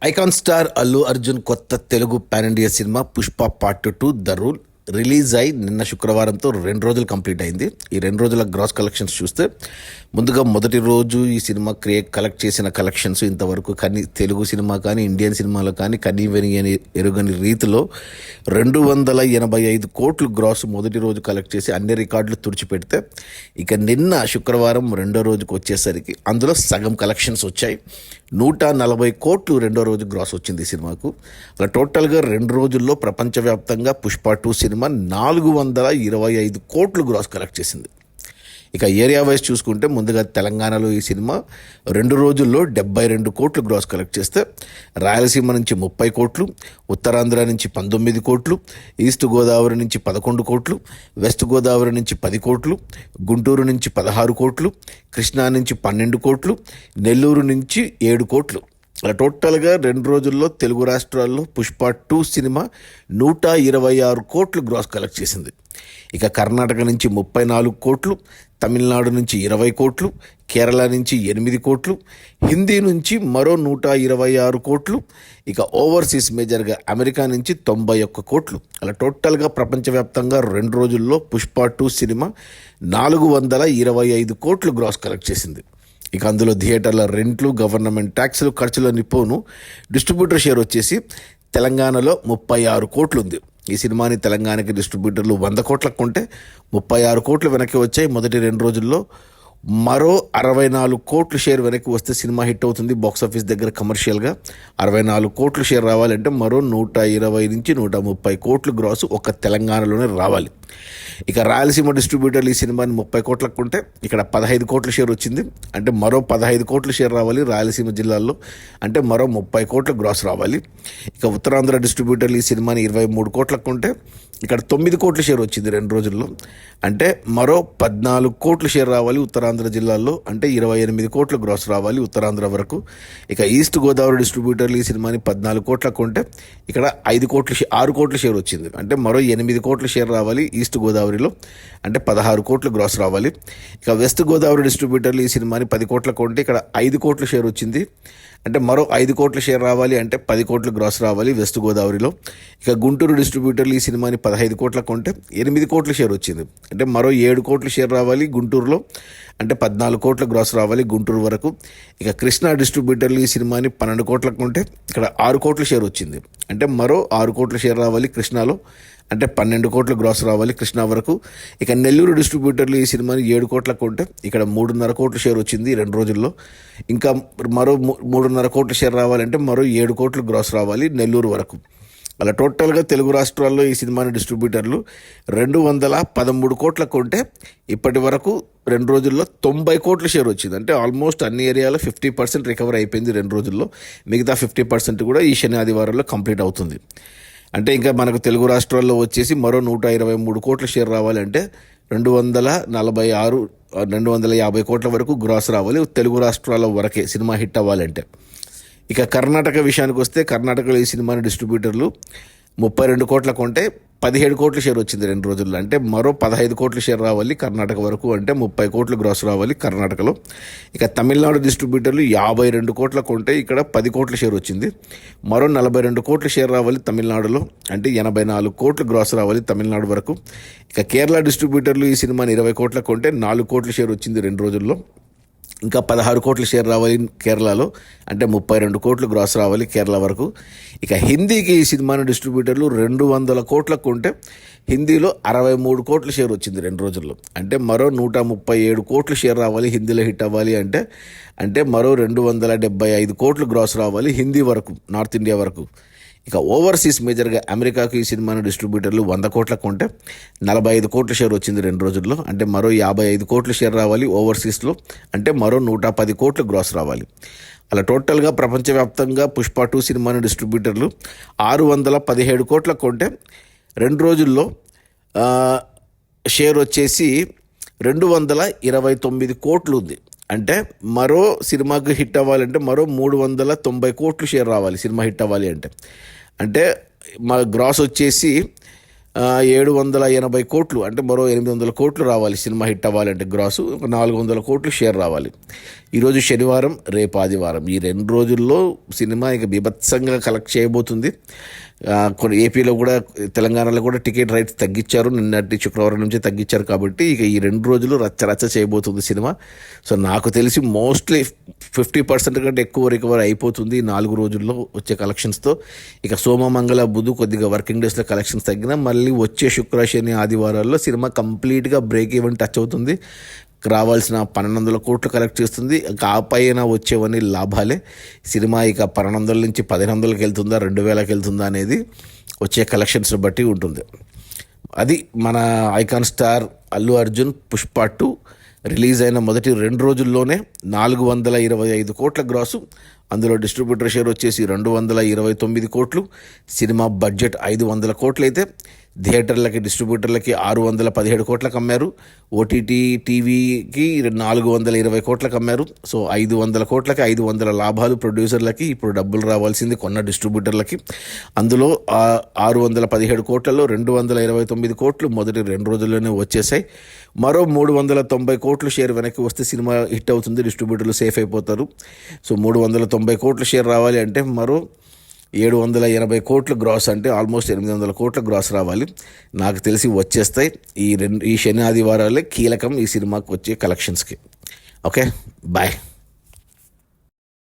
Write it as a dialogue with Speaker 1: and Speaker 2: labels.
Speaker 1: Icon star Allu Arjun కొత్త Telugu pan India cinema Pushpa part 2 the rule release అయి నిన్న శుక్రవారంతో 2 రోజులు కంప్లీట్ అయింది. ఈ 2 రోజుల గ్రాస్ కలెక్షన్స్ చూస్తే ముందుగా మొదటి రోజు ఈ సినిమా కలెక్ట్ చేసిన కలెక్షన్స్ ఇంతవరకు తెలుగు సినిమా కానీ ఇండియన్ సినిమాలో కానీ ఎరుగని రీతిలో 285 కోట్లు గ్రాస్ మొదటి రోజు కలెక్ట్ చేసి అన్ని రికార్డులు తుడిచిపెడితే ఇక నిన్న శుక్రవారం రెండో రోజుకు వచ్చేసరికి అందులో సగం కలెక్షన్స్ వచ్చాయి. 140 కోట్లు రెండో రోజు గ్రాస్ వచ్చింది ఈ సినిమాకు. అలా టోటల్గా 2 రోజుల్లో ప్రపంచవ్యాప్తంగా పుష్ప 2 సినిమా 425 కోట్లు గ్రాస్ కలెక్ట్ చేసింది. ఇక ఏరియా వైజ్ చూసుకుంటే ముందుగా తెలంగాణలో ఈ సినిమా 2 రోజుల్లో 72 కోట్లు గ్రాస్ కలెక్ట్ చేస్తే రాయలసీమ నుంచి 30 కోట్లు, ఉత్తరాంధ్ర నుంచి 19 కోట్లు, ఈస్ట్ గోదావరి నుంచి 11 కోట్లు, వెస్ట్ గోదావరి నుంచి 10 కోట్లు, గుంటూరు నుంచి 16 కోట్లు, కృష్ణా నుంచి 12 కోట్లు, నెల్లూరు నుంచి 7 కోట్లు. అలా టోటల్గా 2 రోజుల్లో తెలుగు రాష్ట్రాల్లో పుష్ప 2 సినిమా 126 కోట్లు గ్రాస్ కలెక్ట్ చేసింది. ఇక కర్ణాటక నుంచి 34 కోట్లు, తమిళనాడు నుంచి 20 కోట్లు, కేరళ నుంచి 8 కోట్లు, హిందీ నుంచి మరో 126 కోట్లు, ఇక ఓవర్సీస్ మేజర్గా అమెరికా నుంచి 91 కోట్లు. అలా టోటల్గా ప్రపంచవ్యాప్తంగా 2 రోజుల్లో పుష్ప 2 సినిమా 425 కోట్లు గ్రాస్ కలెక్ట్ చేసింది. ఇక అందులో థియేటర్ల రెంట్లు, గవర్నమెంట్ ట్యాక్సులు, ఖర్చులన్నీ పోను డిస్ట్రిబ్యూటర్ షేర్ వచ్చేసి తెలంగాణలో 36 కోట్లు ఉంది. ఈ సినిమాని తెలంగాణకి డిస్ట్రిబ్యూటర్లు 100 కోట్లకు కొంటే 36 కోట్లు వెనక్కి వచ్చాయి మొదటి 2 రోజుల్లో. మరో 64 కోట్లు షేర్ వెనక్కి వస్తే సినిమా హిట్ అవుతుంది. బాక్సాఫీస్ దగ్గర కమర్షియల్గా 64 కోట్లు షేర్ రావాలంటే మరో 120 నుంచి 130 కోట్లు గ్రాసు ఒక్క తెలంగాణలోనే రావాలి. ఇక రాయలసీమ డిస్ట్రిబ్యూటర్లు ఈ సినిమాని 30 కోట్లకు కొంటే ఇక్కడ 15 కోట్ల షేర్ వచ్చింది. అంటే మరో 15 కోట్ల షేర్ రావాలి రాయలసీమ జిల్లాల్లో, అంటే మరో 30 కోట్ల గ్రాస్ రావాలి. ఇక ఉత్తరాంధ్ర డిస్ట్రిబ్యూటర్లు ఈ సినిమాని 23 కోట్లకు కొంటే ఇక్కడ 9 కోట్ల షేర్ వచ్చింది 2 రోజుల్లో, అంటే మరో 14 కోట్ల షేర్ రావాలి ఉత్తరాంధ్ర జిల్లాల్లో, అంటే 28 కోట్ల గ్రాస్ రావాలి ఉత్తరాంధ్ర వరకు. ఇక ఈస్ట్ గోదావరి డిస్ట్రిబ్యూటర్లు ఈ సినిమాని 14 కోట్లకు కొంటే ఇక్కడ 6 కోట్ల షేర్ వచ్చింది, అంటే మరో 8 కోట్ల షేర్ రావాలి ఈస్ట్ గోదావరిలో, అంటే 16 కోట్ల గ్రాస్ రావాలి. ఇక వెస్ట్ గోదావరి డిస్ట్రిబ్యూటర్లు ఈ సినిమాని 10 కోట్లకు కొంటే ఇక్కడ 5 కోట్ల షేర్ వచ్చింది, అంటే మరో 5 కోట్ల షేర్ రావాలి, అంటే 10 కోట్ల గ్రాస్ రావాలి వెస్ట్ గోదావరిలో. ఇక గుంటూరు డిస్ట్రిబ్యూటర్లు ఈ సినిమాని 15 కోట్లకు కొంటే 8 కోట్ల షేర్ వచ్చింది, అంటే మరో 7 కోట్ల షేర్ రావాలి గుంటూరులో, అంటే 14 కోట్ల గ్రాస్ రావాలి గుంటూరు వరకు. ఇక కృష్ణా డిస్ట్రిబ్యూటర్లు ఈ సినిమాని 12 కోట్లకు కొంటే ఇక్కడ 6 కోట్ల షేర్ వచ్చింది, అంటే మరో 6 కోట్ల షేర్ రావాలి కృష్ణాలో, అంటే 12 కోట్ల గ్రాస్ రావాలి కృష్ణా వరకు. ఇక నెల్లూరు డిస్ట్రిబ్యూటర్లు ఈ సినిమాని 7 కోట్లకు కొంటే ఇక్కడ 3.5 కోట్ల షేర్ వచ్చింది 2 రోజుల్లో. ఇంకా మరో 3.5 కోట్ల షేర్ రావాలంటే మరో 7 కోట్ల గ్రాస్ రావాలి నెల్లూరు వరకు. అలా టోటల్గా తెలుగు రాష్ట్రాల్లో ఈ సినిమాని డిస్ట్రిబ్యూటర్లు 213 కోట్లకు కొంటే ఇప్పటి వరకు 2 రోజుల్లో 90 కోట్ల షేర్ వచ్చింది, అంటే ఆల్మోస్ట్ అన్ని ఏరియాలో 50% రికవర్ అయిపోయింది 2 రోజుల్లో. మిగతా 50% కూడా ఈ శని ఆదివారంలో కంప్లీట్ అవుతుంది. అంటే ఇంకా మనకు తెలుగు రాష్ట్రాల్లో వచ్చేసి మరో 123 కోట్ల షేర్ రావాలంటే 250 కోట్ల వరకు గ్రాస్ రావాలి తెలుగు రాష్ట్రాల వరకే సినిమా హిట్ అవ్వాలంటే. ఇక కర్ణాటక విషయానికి వస్తే కర్ణాటకలో ఈ సినిమాని డిస్ట్రిబ్యూటర్లు 32 కోట్లకు కొంటే 17 కోట్ల షేర్ వచ్చింది 2 రోజుల్లో, అంటే మరో 15 కోట్ల షేర్ రావాలి కర్ణాటక వరకు, అంటే 30 కోట్ల గ్రాస్ రావాలి కర్ణాటకలో. ఇక తమిళనాడు డిస్ట్రిబ్యూటర్లు 52 కోట్లకు కొంటే ఇక్కడ 10 కోట్ల షేర్ వచ్చింది, మరో 42 కోట్ల షేర్ రావాలి తమిళనాడులో, అంటే 84 కోట్ల గ్రాస్ రావాలి తమిళనాడు వరకు. ఇక కేరళ డిస్ట్రిబ్యూటర్లు ఈ సినిమాని 20 కోట్లకు కొంటే 4 కోట్ల షేర్ వచ్చింది 2 రోజుల్లో, ఇంకా 16 కోట్ల షేర్ రావాలి కేరళలో, అంటే 32 కోట్లు గ్రాస్ రావాలి కేరళ వరకు. ఇక హిందీకి ఈ సినిమాని డిస్ట్రిబ్యూటర్లు 200 కోట్లకు కొంటే హిందీలో 63 కోట్ల షేర్ వచ్చింది 2 రోజుల్లో, అంటే మరో 137 కోట్ల షేర్ రావాలి హిందీలో హిట్ అవ్వాలి అంటే మరో 275 కోట్లు గ్రాస్ రావాలి హిందీ వరకు నార్త్ ఇండియా వరకు. ఇక ఓవర్సీస్ మేజర్గా అమెరికాకు ఈ సినిమాని డిస్ట్రిబ్యూటర్లు 100 కోట్లకు కొంటే 45 కోట్ల షేర్ వచ్చింది 2 రోజుల్లో, అంటే మరో 55 కోట్ల షేర్ రావాలి ఓవర్సీస్లో, అంటే మరో 110 కోట్లు గ్రాస్ రావాలి. అలా టోటల్గా ప్రపంచవ్యాప్తంగా పుష్ప 2 సినిమాని డిస్ట్రిబ్యూటర్లు 617 కోట్లకు కొంటే 2 రోజుల్లో షేర్ వచ్చేసి 229 కోట్లు ఉంది, అంటే మరో సినిమాకి హిట్ అవ్వాలంటే మరో 390 కోట్లు షేర్ రావాలి సినిమా హిట్ అవ్వాలి అంటే మా గ్రాస్ వచ్చేసి 780 కోట్లు, అంటే మరో 800 కోట్లు రావాలి సినిమా హిట్ అవ్వాలంటే గ్రాసు, 400 కోట్లు షేర్ రావాలి. ఈరోజు శనివారం, రేపు ఆదివారం, ఈ 2 రోజుల్లో సినిమా ఇక బీభత్సంగా కలెక్ట్ చేయబోతుంది. కొన్ని ఏపీలో కూడా, తెలంగాణలో కూడా టికెట్ రైట్స్ తగ్గించారు. నిన్నటి శుక్రవారం నుంచి తగ్గించారు కాబట్టి ఇక ఈ 2 రోజులు రచ్చ చేయబోతుంది సినిమా. సో నాకు తెలిసి మోస్ట్లీ 50% కంటే ఎక్కువ రికవర్ అయిపోతుంది 4 రోజుల్లో వచ్చే కలెక్షన్స్తో. ఇక సోమ, మంగళ, బుధ కొద్దిగా వర్కింగ్ డేస్లో కలెక్షన్స్ తగ్గినా మళ్ళీ వచ్చే శుక్ర, శని, ఆదివారాల్లో సినిమా కంప్లీట్గా బ్రేక్ ఈవెన్ టచ్ అవుతుంది. రావాల్సిన 1,200 కోట్లు కలెక్ట్ చేస్తుంది. ఇంకా ఆ పైన వచ్చేవన్నీ లాభాలే. సినిమా ఇక 1,200 నుంచి 1,500కి వెళ్తుందా, 2,000కి వెళ్తుందా అనేది వచ్చే కలెక్షన్స్ని బట్టి ఉంటుంది. అది మన icon star Allu Arjun Pushpa 2 release అయిన మొదటి 2 రోజుల్లోనే 425 కోట్ల గ్రాసు. అందులో డిస్ట్రిబ్యూటర్ షేర్ వచ్చేసి 229 కోట్లు. సినిమా బడ్జెట్ 500 కోట్లు అయితే థియేటర్లకి, డిస్ట్రిబ్యూటర్లకి 617 కోట్లకు అమ్మారు. ఓటీటీ టీవీకి 420 కోట్లకు అమ్మారు. సో 500 కోట్లకి 500 లాభాలు ప్రొడ్యూసర్లకి. ఇప్పుడు డబ్బులు రావాల్సింది కొన్న డిస్ట్రిబ్యూటర్లకి. అందులో 617 కోట్లలో 229 కోట్లు మొదటి 2 రోజుల్లోనే వచ్చేసాయి. మరో 390 కోట్లు షేర్ వెనక్కి వస్తే సినిమా హిట్ అవుతుంది, డిస్ట్రిబ్యూటర్లు సేఫ్ అయిపోతారు. సో 390 కోట్ల షేర్ రావాలి అంటే మరో 780 కోట్లు గ్రాస్, అంటే ఆల్మోస్ట్ 800 కోట్ల గ్రాస్ రావాలి. నాకు తెలిసి వచ్చేస్తాయి. ఈ శని, ఆదివారాలే కీలకం ఈ సినిమాకి వచ్చే కలెక్షన్స్కి. Okay, bye.